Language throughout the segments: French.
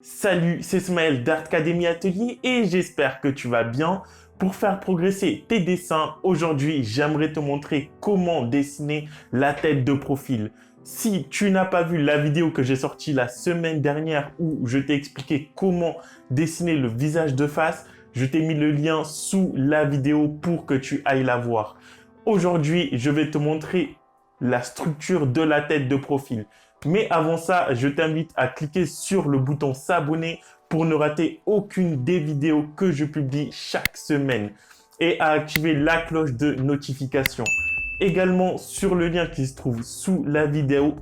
Salut, c'est Smaël d'Artcademy Atelier et j'espère que tu vas bien. Pour faire progresser tes dessins, aujourd'hui, j'aimerais te montrer comment dessiner la tête de profil. Si tu n'as pas vu la vidéo que j'ai sortie la semaine dernière où je t'ai expliqué comment dessiner le visage de face, je t'ai mis le lien sous la vidéo pour que tu ailles la voir. Aujourd'hui, je vais te montrer la structure de la tête de profil. Mais avant ça, je t'invite à cliquer sur le bouton s'abonner pour ne rater aucune des vidéos que je publie chaque semaine et à activer la cloche de notification. Également, sur le lien qui se trouve sous la vidéo,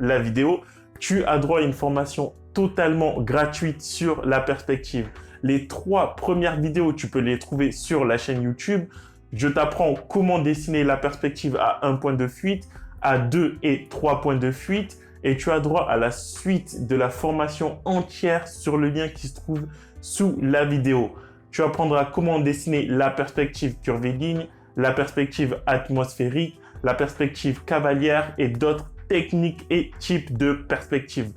tu as droit à une formation totalement gratuite sur la perspective. Les 3 premières vidéos, tu peux les trouver sur la chaîne YouTube. Je t'apprends comment dessiner la perspective à 1 point de fuite, à 2 et 3 points de fuite. Et tu as droit à la suite de la formation entière sur le lien qui se trouve sous la vidéo. Tu apprendras comment dessiner la perspective curviligne, la perspective atmosphérique, la perspective cavalière et d'autres techniques et types de perspectives.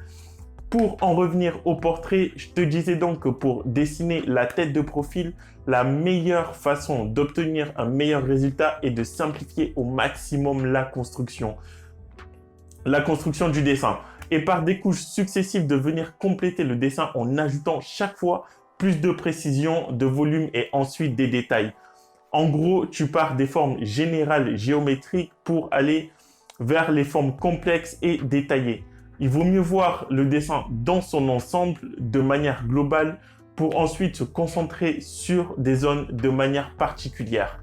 Pour en revenir au portrait, je te disais donc que pour dessiner la tête de profil, la meilleure façon d'obtenir un meilleur résultat est de simplifier au maximum la construction du dessin et par des couches successives de venir compléter le dessin en ajoutant chaque fois plus de précision, de volume et ensuite des détails. En gros, tu pars des formes générales géométriques pour aller vers les formes complexes et détaillées. Il vaut mieux voir le dessin dans son ensemble de manière globale pour ensuite se concentrer sur des zones de manière particulière.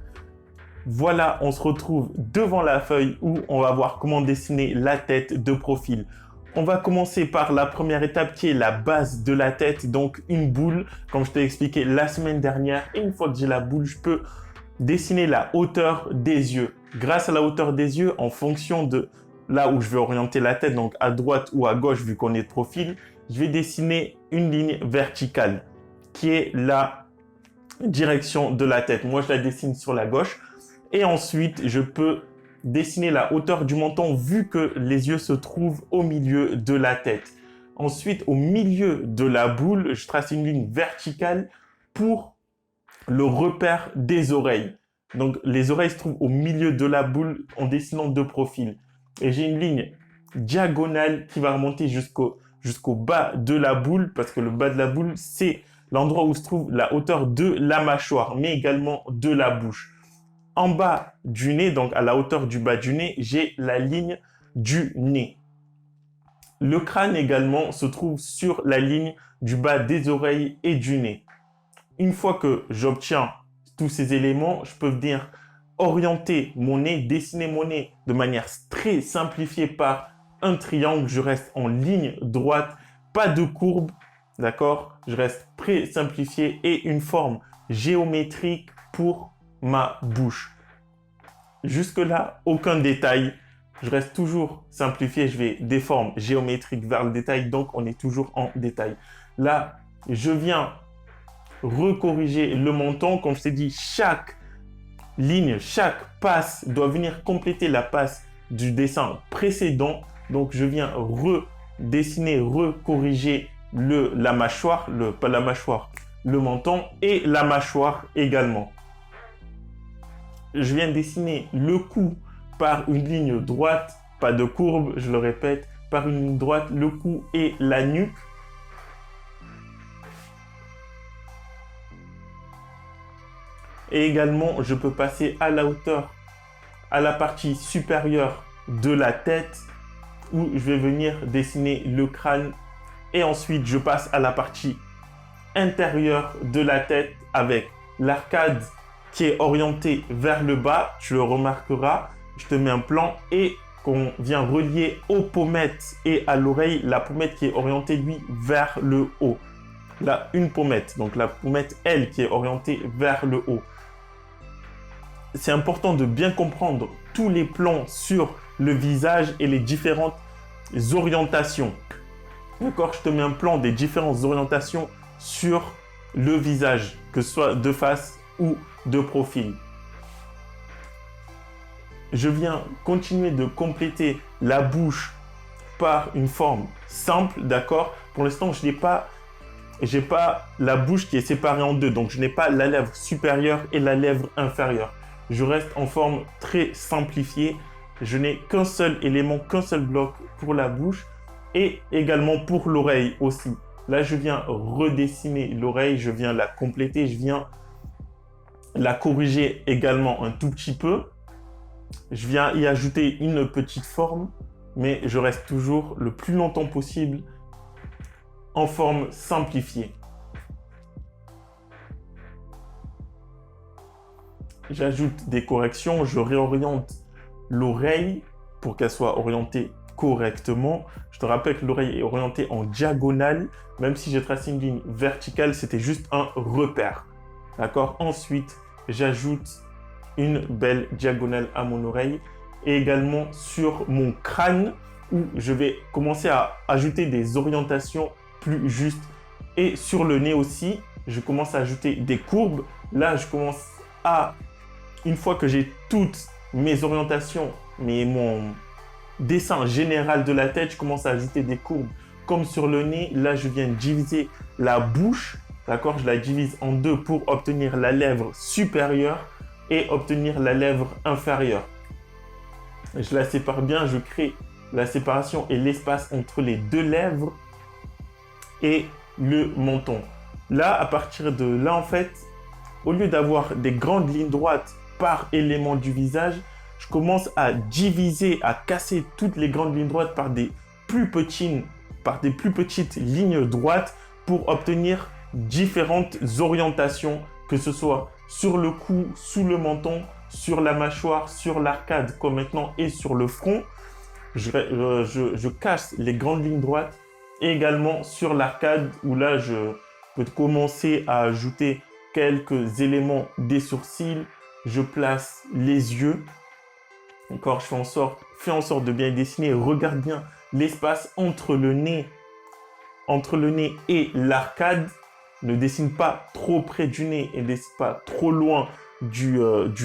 Voilà, on se retrouve devant la feuille où on va voir comment dessiner la tête de profil. On va commencer par la première étape qui est la base de la tête, donc une boule, comme je t'ai expliqué la semaine dernière. Et une fois que j'ai la boule, je peux dessiner la hauteur des yeux. Grâce à la hauteur des yeux, en fonction de là où je vais orienter la tête, donc à droite ou à gauche vu qu'on est de profil, je vais dessiner une ligne verticale qui est la direction de la tête. Moi, je la dessine sur la gauche. Et ensuite, je peux dessiner la hauteur du menton vu que les yeux se trouvent au milieu de la tête. Ensuite, au milieu de la boule, je trace une ligne verticale pour le repère des oreilles. Donc, les oreilles se trouvent au milieu de la boule en dessinant de profil. Et j'ai une ligne diagonale qui va remonter jusqu'au bas de la boule parce que le bas de la boule, c'est l'endroit où se trouve la hauteur de la mâchoire, mais également de la bouche. En bas du nez, donc à la hauteur du bas du nez, j'ai la ligne du nez. Le crâne également se trouve sur la ligne du bas des oreilles et du nez. Une fois que j'obtiens tous ces éléments, je peux venir orienter mon nez, dessiner mon nez de manière très simplifiée par un triangle. Je reste en ligne droite, pas de courbe, d'accord? Je reste très simplifié et une forme géométrique pour ma bouche. Jusque-là, aucun détail. Je reste toujours simplifié. Je vais des formes géométriques vers le détail. Donc, on est toujours en détail. Là, je viens recorriger le menton. Comme je t'ai dit, chaque ligne, chaque passe doit venir compléter la passe du dessin précédent. Donc, je viens redessiner, recorriger la mâchoire, pas la mâchoire, le menton et la mâchoire également. Je viens dessiner le cou par une ligne droite, pas de courbe, je le répète, par une ligne droite, le cou et la nuque. Et également, je peux passer à la hauteur, à la partie supérieure de la tête, où je vais venir dessiner le crâne. Et ensuite, je passe à la partie intérieure de la tête avec l'arcade qui est orienté vers le bas, tu le remarqueras, je te mets un plan et qu'on vient relier aux pommettes et à l'oreille, la pommette qui est orientée lui vers le haut. Là, une pommette, donc la pommette elle qui est orientée vers le haut. C'est important de bien comprendre tous les plans sur le visage et les différentes orientations. D'accord, je te mets un plan des différentes orientations sur le visage, que ce soit de face ou de profil. Je viens continuer de compléter la bouche par une forme simple, d'accord? Pour l'instant, je n'ai pas j'ai pas la bouche qui est séparée en deux. Donc, je n'ai pas la lèvre supérieure et la lèvre inférieure. Je reste en forme très simplifiée. Je n'ai qu'un seul élément, qu'un seul bloc pour la bouche et également pour l'oreille aussi. Là, je viens redessiner l'oreille, je viens la compléter, je viens la corriger également un tout petit peu. Je viens y ajouter une petite forme, mais je reste toujours le plus longtemps possible en forme simplifiée. J'ajoute des corrections, je réoriente l'oreille pour qu'elle soit orientée correctement. Je te rappelle que l'oreille est orientée en diagonale, même si j'ai tracé une ligne verticale, c'était juste un repère. D'accord? Ensuite, j'ajoute une belle diagonale à mon oreille et également sur mon crâne où je vais commencer à ajouter des orientations plus justes. Et sur le nez aussi, je commence à ajouter des courbes. Là, je commence à, une fois que j'ai toutes mes orientations, mais mon dessin général de la tête, je commence à ajouter des courbes comme sur le nez. Là, je viens diviser la bouche, d'accord? Je la divise en deux pour obtenir la lèvre supérieure et obtenir la lèvre inférieure. Je la sépare bien, je crée la séparation et l'espace entre les deux lèvres et le menton. Là, à partir de là, en fait, au lieu d'avoir des grandes lignes droites par élément du visage, je commence à diviser, à casser toutes les grandes lignes droites par des plus petites lignes droites pour obtenir différentes orientations, que ce soit sur le cou, sous le menton, sur la mâchoire, sur l'arcade comme maintenant et sur le front. Je casse les grandes lignes droites et également sur l'arcade où là je peux commencer à ajouter quelques éléments des sourcils. Je place les yeux. D'accord, fais en sorte de bien dessiner. Regarde bien l'espace entre le nez et l'arcade. Ne dessine pas trop près du nez et ne dessine pas trop loin du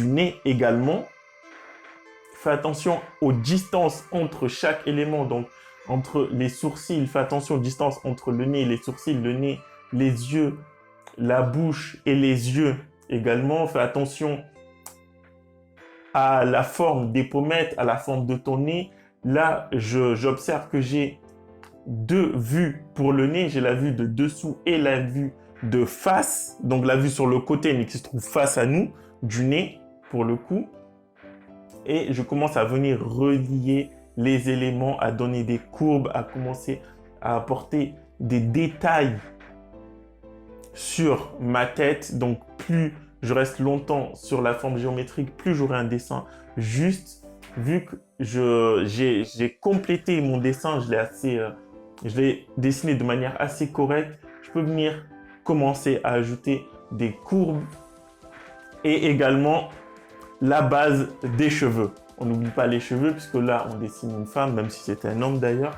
nez également. Fais attention aux distances entre chaque élément, donc entre les sourcils. Fais attention aux distances entre le nez et les sourcils, le nez, les yeux, la bouche et les yeux également. Fais attention à la forme des pommettes, à la forme de ton nez. Là, j'observe que j'ai deux vues pour le nez. J'ai la vue de dessous et la vue de face. Donc, la vue sur le côté, mais qui se trouve face à nous, du nez, pour le coup. Et je commence à venir relier les éléments, à donner des courbes, à commencer à apporter des détails sur ma tête. Donc, plus je reste longtemps sur la forme géométrique, plus j'aurai un dessin juste. Vu que j'ai complété mon dessin, je l'ai dessiné de manière assez correcte, je peux venir commencer à ajouter des courbes et également la base des cheveux. On n'oublie pas les cheveux puisque là, on dessine une femme, même si c'était un homme d'ailleurs.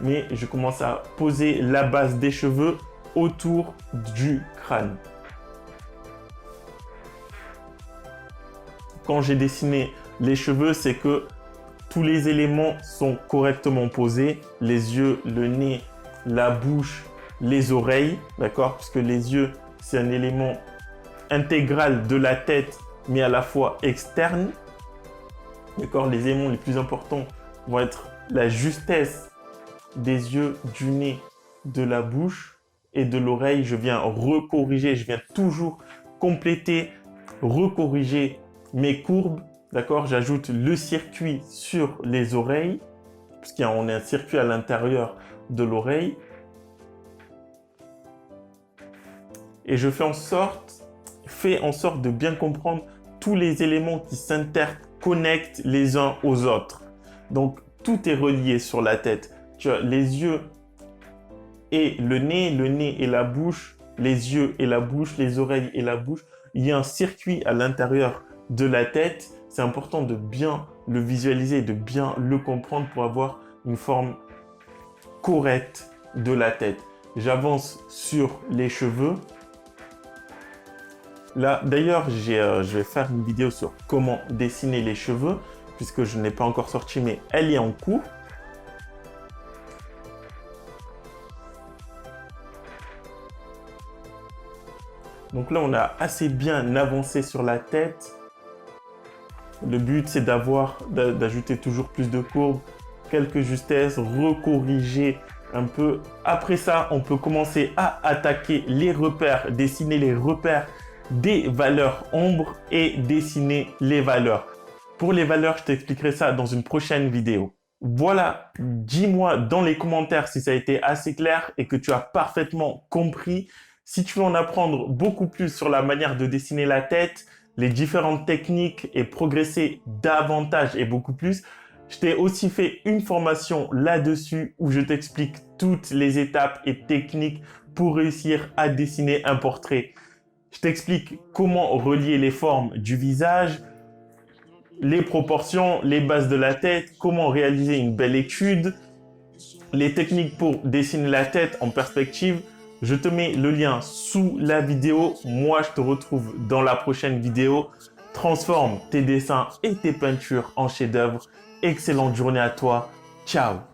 Mais je commence à poser la base des cheveux autour du crâne. Quand j'ai dessiné les cheveux, c'est que tous les éléments sont correctement posés. Les yeux, le nez, la bouche, les oreilles, d'accord? Puisque les yeux, c'est un élément intégral de la tête, mais à la fois externe. D'accord? Les éléments les plus importants vont être la justesse des yeux, du nez, de la bouche et de l'oreille. Je viens recorriger, je viens toujours compléter, recorriger mes courbes. D'accord? J'ajoute le circuit sur les oreilles, puisqu'on a un circuit à l'intérieur de l'oreille. Et je fais en sorte de bien comprendre tous les éléments qui s'interconnectent les uns aux autres. Donc, tout est relié sur la tête. Tu as les yeux et le nez et la bouche, les yeux et la bouche, les oreilles et la bouche. Il y a un circuit à l'intérieur de la tête. C'est important de bien le visualiser, de bien le comprendre pour avoir une forme correcte de la tête. J'avance sur les cheveux. Là, d'ailleurs, je vais faire une vidéo sur comment dessiner les cheveux, puisque je n'ai pas encore sorti, mais elle est en cours. Donc là, on a assez bien avancé sur la tête. Le but, c'est d'ajouter toujours plus de courbes, quelques justesses, recorriger un peu. Après ça, on peut commencer à attaquer les repères, dessiner les repères des valeurs ombres et dessiner les valeurs. Pour les valeurs, je t'expliquerai ça dans une prochaine vidéo. Voilà, dis-moi dans les commentaires si ça a été assez clair et que tu as parfaitement compris. Si tu veux en apprendre beaucoup plus sur la manière de dessiner la tête, les différentes techniques et progresser davantage et beaucoup plus, je t'ai aussi fait une formation là-dessus où je t'explique toutes les étapes et techniques pour réussir à dessiner un portrait. Je t'explique comment relier les formes du visage, les proportions, les bases de la tête, comment réaliser une belle étude, les techniques pour dessiner la tête en perspective. Je te mets le lien sous la vidéo. Moi, je te retrouve dans la prochaine vidéo. Transforme tes dessins et tes peintures en chef-d'œuvre. Excellente journée à toi. Ciao!